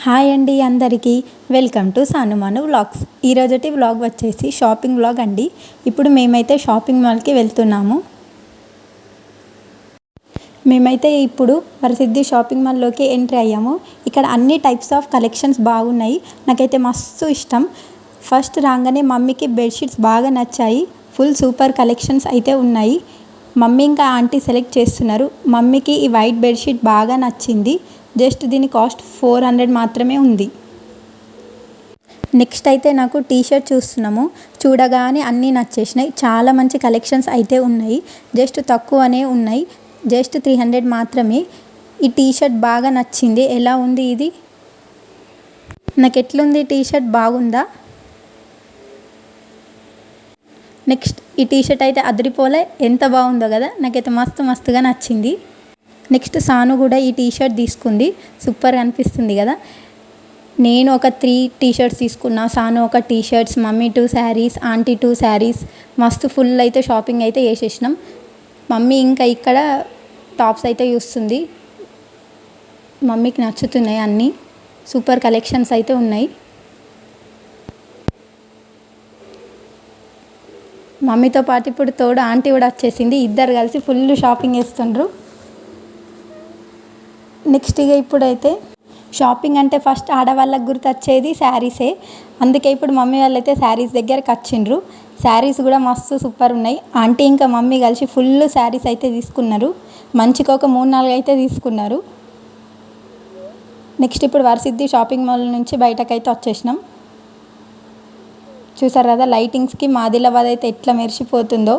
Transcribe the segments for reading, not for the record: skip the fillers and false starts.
Hi అండి అందరికీ welcome to సానుమాను vlogs. ఈరోజటి vlog వచ్చేసి షాపింగ్ వ్లాగ్ అండి. ఇప్పుడు మేమైతే షాపింగ్ మాల్కి వెళ్తున్నాము. మేమైతే ఇప్పుడు వరసిద్ధి షాపింగ్ మాల్లోకి ఎంట్రీ అయ్యాము. ఇక్కడ అన్ని టైప్స్ ఆఫ్ కలెక్షన్స్ బాగున్నాయి. నాకైతే మస్తు ఇష్టం. ఫస్ట్ రాగానే మమ్మీకి బెడ్షీట్స్ బాగా నచ్చాయి. ఫుల్ సూపర్ కలెక్షన్స్ అయితే ఉన్నాయి. మమ్మీ ఇంకా ఆంటీ సెలెక్ట్ చేస్తున్నారు. మమ్మీకి ఈ వైట్ బెడ్షీట్ బాగా నచ్చింది. జస్ట్ దీని కాస్ట్ 400 మాత్రమే ఉంది. నెక్స్ట్ అయితే నాకు టీ షర్ట్ చూస్తున్నాము. చూడగానే అన్నీ నచ్చేసినాయి. చాలా మంచి కలెక్షన్స్ అయితే ఉన్నాయి. జస్ట్ తక్కువనే ఉన్నాయి. జస్ట్ 300 మాత్రమే. ఈ టీ షర్ట్ బాగా నచ్చింది. ఎలా ఉంది ఇది? నాకు ఎట్లుంది టీ షర్ట్ బాగుందా? నెక్స్ట్ ఈ టీ షర్ట్ అయితే అదిరిపోలే, ఎంత బాగుందో కదా. నాకైతే మస్తుగా నచ్చింది. నెక్స్ట్ సాను కూడా ఈ టీ షర్ట్ తీసుకుంది. సూపర్గా అనిపిస్తుంది కదా. నేను ఒక 3 టీ షర్ట్స్ తీసుకున్నా. సాను ఒక T shirts, mummy 2 saris, aunty 2 saris. మస్తు ఫుల్ అయితే షాపింగ్ అయితే చేసేసినాం. మమ్మీ ఇంకా ఇక్కడ టాప్స్ అయితే చూస్తుంది. మమ్మీకి నచ్చుతున్నాయి అన్నీ. సూపర్ కలెక్షన్స్ అయితే ఉన్నాయి. మమ్మీతో పాటు ఇప్పుడు తోడు ఆంటీ కూడా వచ్చేసింది. ఇద్దరు కలిసి ఫుల్ షాపింగ్ చేస్తుండ్రు. నెక్స్ట్ ఇక ఇప్పుడైతే షాపింగ్ అంటే ఫస్ట్ ఆడవాళ్ళకి గుర్తొచ్చేది శారీసే. అందుకే ఇప్పుడు మమ్మీ వాళ్ళు అయితే శారీస్ దగ్గరకు వచ్చిండ్రు. శారీస్ కూడా మస్తు సూపర్ ఉన్నాయి. ఆంటీ ఇంకా మమ్మీ కలిసి ఫుల్ శారీస్ అయితే తీసుకున్నారు. మంచిగా ఒక 3-4 అయితే తీసుకున్నారు. నెక్స్ట్ ఇప్పుడు వరసిద్ధి షాపింగ్ మాల్ నుంచి బయటకైతే వచ్చేసినాం. చూసారు కదా లైటింగ్స్కి మాదిలాబాద్ అయితే ఎట్లా మెరిసిపోతుందో.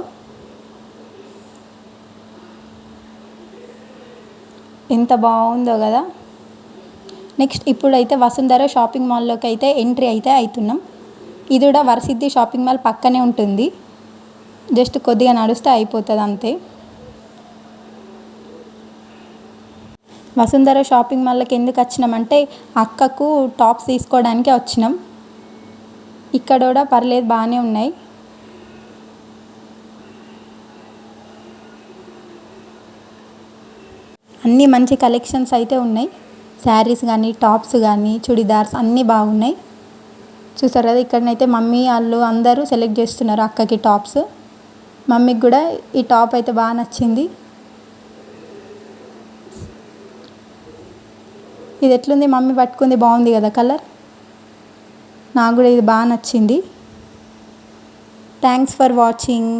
ఎంత బాగుందో కదా. నెక్స్ట్ ఇప్పుడైతే వసుంధర షాపింగ్ మాల్లోకి అయితే ఎంట్రీ అయితే అవుతున్నాం. ఇది కూడా వరసిద్ధి షాపింగ్ మాల్ పక్కనే ఉంటుంది. జస్ట్ కొద్దిగా నడుస్తే అయిపోతుంది అంతే. వసుంధర షాపింగ్ మాల్లోకి ఎందుకు వచ్చినామంటే అక్కకు టాప్స్ తీసుకోవడానికి వచ్చినాం. ఇక్కడ కూడా పర్లేదు, బాగానే ఉన్నాయి. అన్నీ మంచి కలెక్షన్స్ అయితే ఉన్నాయి. శారీస్ కానీ, టాప్స్ కానీ, చుడిదార్స్ అన్నీ బాగున్నాయి. చూసారు కదా ఇక్కడనైతే మమ్మీ వాళ్ళు అందరూ సెలెక్ట్ చేస్తున్నారు అక్కకి టాప్స్. మమ్మీకి కూడా ఈ టాప్ అయితే బాగా నచ్చింది. ఇది ఎట్లుంది? మమ్మీ పట్టుకుంది బాగుంది కదా కలర్. నాకు కూడా ఇది బాగా నచ్చింది. Thanks for watching.